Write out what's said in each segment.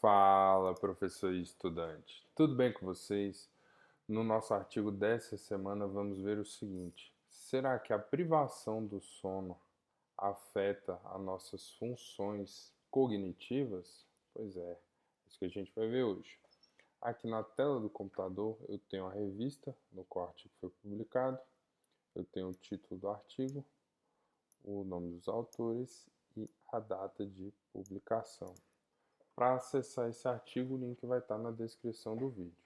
Fala, professor e estudante. Tudo bem com vocês? No nosso artigo dessa semana, vamos ver o seguinte: será que a privação do sono afeta as nossas funções cognitivas? Pois é, isso que a gente vai ver hoje. Aqui na tela do computador, eu tenho a revista no qual o artigo foi publicado, eu tenho o título do artigo, o nome dos autores e a data de publicação. Para acessar esse artigo, o link vai estar na descrição do vídeo.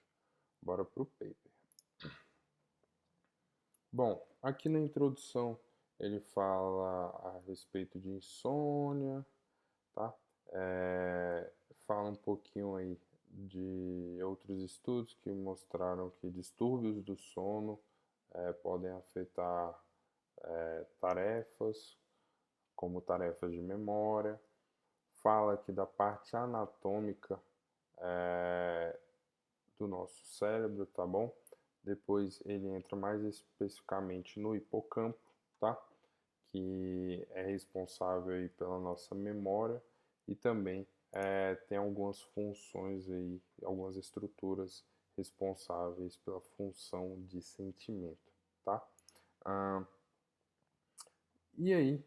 Bora pro paper. Bom, aqui na introdução ele fala a respeito de insônia, tá? Fala um pouquinho aí de outros estudos que mostraram que distúrbios do sono podem afetar tarefas, como tarefas de memória. Fala aqui da parte anatômica é, do nosso cérebro, tá bom? Depois ele entra mais especificamente no hipocampo, tá? Que é responsável aí pela nossa memória e também tem algumas funções aí, algumas estruturas responsáveis pela função de sentimento, tá? Ah, e aí,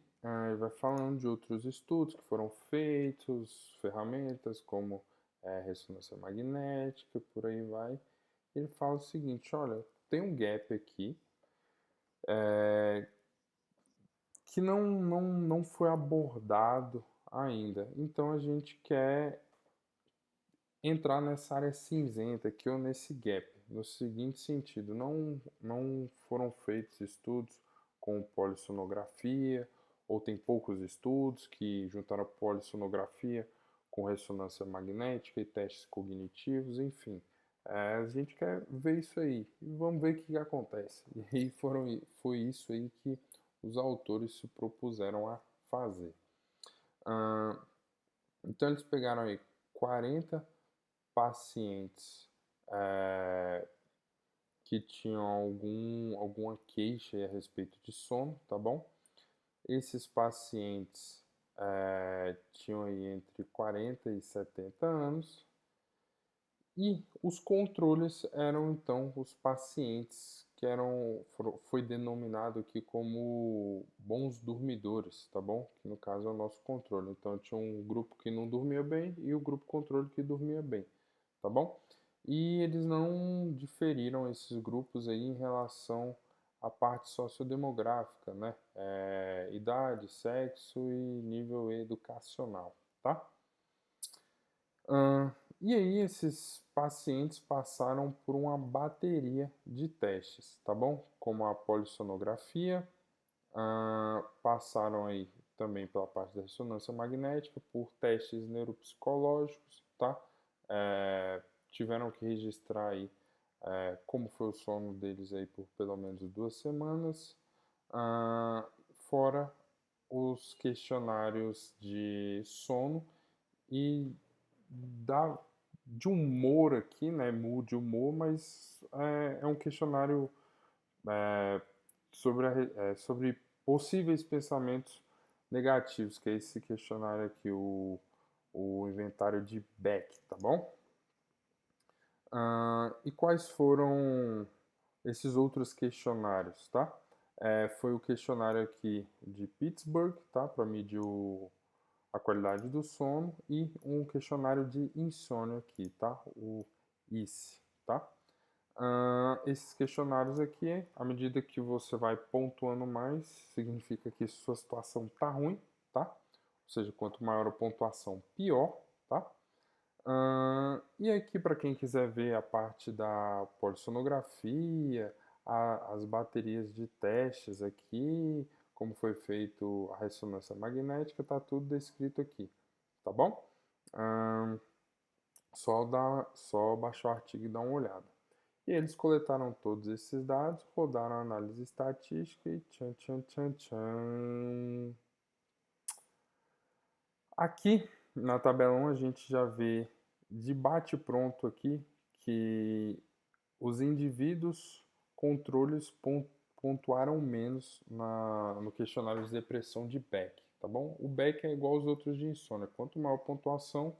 ele vai falando de outros estudos que foram feitos, ferramentas como ressonância magnética, por aí vai. Ele fala o seguinte: olha, tem um gap aqui é, que não foi abordado ainda. Então a gente quer entrar nessa área cinzenta aqui ou nesse gap, no seguinte sentido: não foram feitos estudos com polissonografia, ou tem poucos estudos que juntaram polissonografia com ressonância magnética e testes cognitivos, enfim. A gente quer ver isso aí e vamos ver o que acontece. E aí foi isso aí que os autores se propuseram a fazer. Então eles pegaram aí 40 pacientes que tinham alguma queixa a respeito de sono, tá bom? Esses pacientes tinham aí entre 40 e 70 anos e os controles eram então os pacientes que foi denominado aqui como bons dormidores, tá bom? Que no caso é o nosso controle. Então tinha um grupo que não dormia bem e o grupo controle que dormia bem, tá bom? E eles não diferiram esses grupos aí em relação à parte sociodemográfica, né? Idade, sexo e nível educacional, tá? E aí esses pacientes passaram por uma bateria de testes, tá bom? Como a polissonografia, passaram aí também pela parte da ressonância magnética, por testes neuropsicológicos, tá? Tiveram que registrar aí como foi o sono deles aí por pelo menos 2 semanas, fora os questionários de sono e da, de humor aqui, né? De humor, mas é um questionário é, sobre possíveis pensamentos negativos, que é esse questionário aqui, o inventário de Beck, tá bom? E quais foram esses outros questionários, tá? Foi o questionário aqui de Pittsburgh, tá? Para medir a qualidade do sono e um questionário de insônia aqui, tá? O ICE, tá? Esses questionários aqui, à medida que você vai pontuando mais, significa que sua situação tá ruim, tá? Ou seja, quanto maior a pontuação, pior, tá? E aqui, para quem quiser ver a parte da polissonografia, as baterias de testes aqui, como foi feito a ressonância magnética, tá tudo descrito aqui, tá bom? Só baixar o artigo e dar uma olhada. E eles coletaram todos esses dados, rodaram a análise estatística e tchan, tchan, tchan, tchan. Aqui na tabela 1 a gente já vê de bate-pronto aqui que os indivíduos controles pontuaram menos no questionário de depressão de Beck, tá bom? O Beck é igual aos outros de insônia. Quanto maior a pontuação,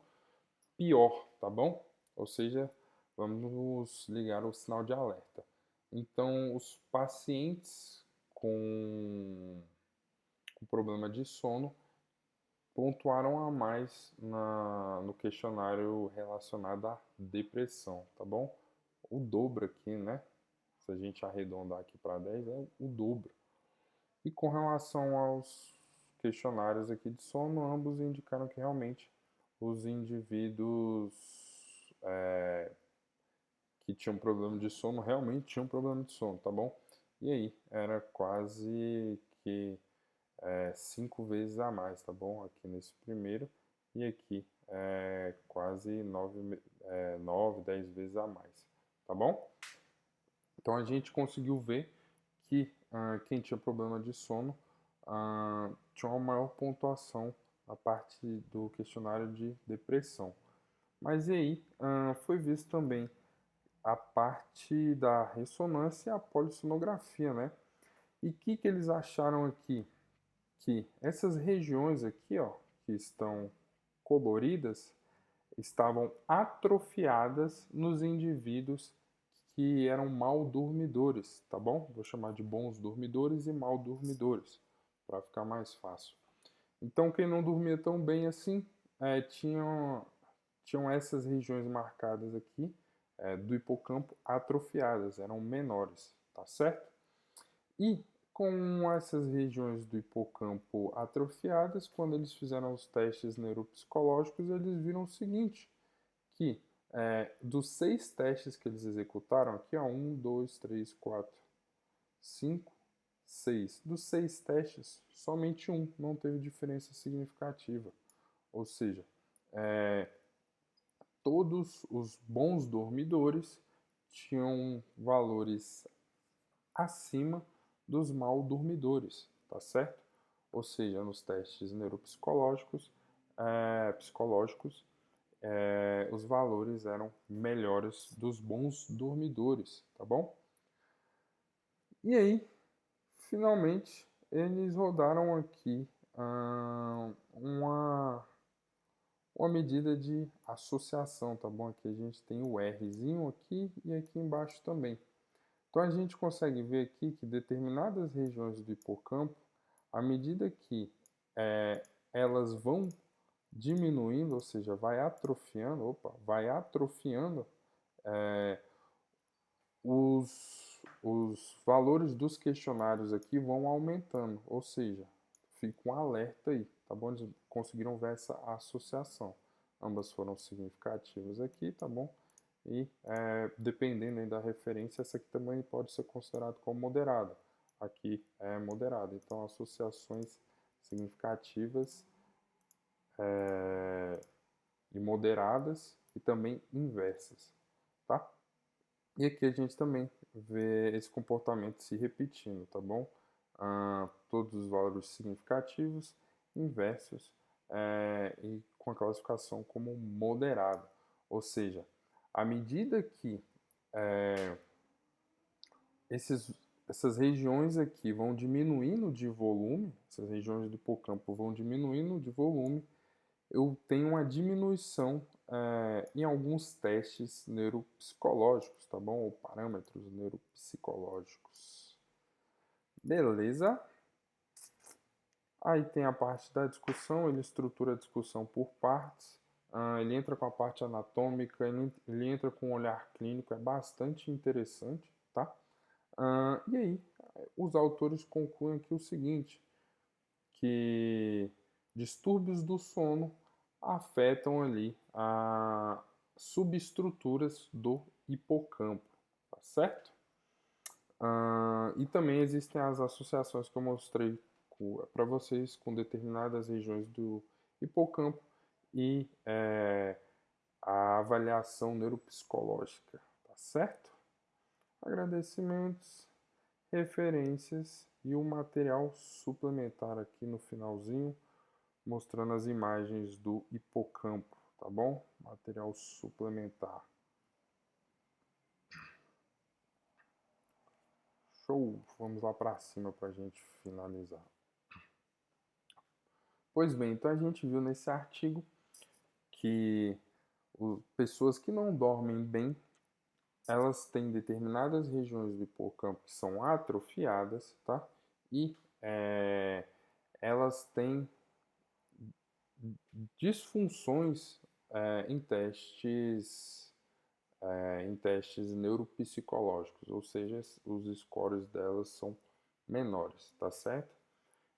pior, tá bom? Ou seja, vamos ligar o sinal de alerta. Então, os pacientes com problema de sono pontuaram a mais no questionário relacionado à depressão, tá bom? O dobro aqui, né? Se a gente arredondar aqui para 10, é o dobro. E com relação aos questionários aqui de sono, ambos indicaram que realmente os indivíduos que tinham problema de sono realmente tinham problema de sono, tá bom? E aí, era quase que 5 vezes a mais, tá bom? Aqui nesse primeiro e aqui quase 10 vezes a mais, tá bom? Então a gente conseguiu ver que quem tinha problema de sono tinha uma maior pontuação na parte do questionário de depressão. Mas e aí foi visto também a parte da ressonância e a polissonografia, né? E o que eles acharam aqui? Que essas regiões aqui, ó, que estão coloridas, estavam atrofiadas nos indivíduos que eram mal dormidores, tá bom? Vou chamar de bons dormidores e mal dormidores, para ficar mais fácil. Então, quem não dormia tão bem assim, tinham essas regiões marcadas aqui do hipocampo atrofiadas, eram menores, tá certo? E com essas regiões do hipocampo atrofiadas, quando eles fizeram os testes neuropsicológicos, eles viram o seguinte, que dos 6 testes que eles executaram aqui, ó, 1, 2, 3, 4, 5, 6. Dos 6 testes, somente um não teve diferença significativa. Ou seja, todos os bons dormidores tinham valores acima dos mal dormidores, tá certo? Ou seja, nos testes neuropsicológicos, os valores eram melhores dos bons dormidores, tá bom? E aí, finalmente, eles rodaram aqui uma medida de associação, tá bom? Aqui a gente tem o Rzinho aqui e aqui embaixo também. Então a gente consegue ver aqui que determinadas regiões do hipocampo, à medida que elas vão diminuindo, ou seja, vai atrofiando, os valores dos questionários aqui vão aumentando, ou seja, fica um alerta aí, tá bom? Eles conseguiram ver essa associação. Ambas foram significativas aqui, tá bom? E dependendo aí da referência, essa aqui também pode ser considerada como moderada. Aqui é moderada, então associações significativas e moderadas e também inversas, tá? E aqui a gente também vê esse comportamento se repetindo, tá bom? Todos os valores significativos, inversos e com a classificação como moderado. Ou seja, à medida que essas regiões aqui vão diminuindo de volume, essas regiões do hipocampo vão diminuindo de volume, eu tenho uma diminuição em alguns testes neuropsicológicos, tá bom? Ou parâmetros neuropsicológicos. Beleza? Aí tem a parte da discussão, ele estrutura a discussão por partes. Ele entra com a parte anatômica, ele entra com o olhar clínico, é bastante interessante, tá? E aí, os autores concluem aqui o seguinte, que distúrbios do sono afetam ali as subestruturas do hipocampo, tá certo? E também existem as associações que eu mostrei para vocês com determinadas regiões do hipocampo e a avaliação neuropsicológica, tá certo? Agradecimentos, referências e o material suplementar aqui no finalzinho, mostrando as imagens do hipocampo, tá bom? Material suplementar. Show! Vamos lá para cima para a gente finalizar. Pois bem, então a gente viu nesse artigo que Pessoas que não dormem bem, elas têm determinadas regiões do hipocampo que são atrofiadas, tá? E elas têm disfunções em testes neuropsicológicos, ou seja, os scores delas são menores, tá certo?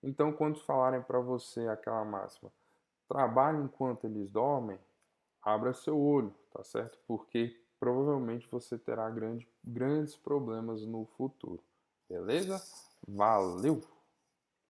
Então, quando falarem para você aquela máxima, trabalhe enquanto eles dormem, abra seu olho, tá certo? Porque provavelmente você terá grandes problemas no futuro, beleza? Valeu!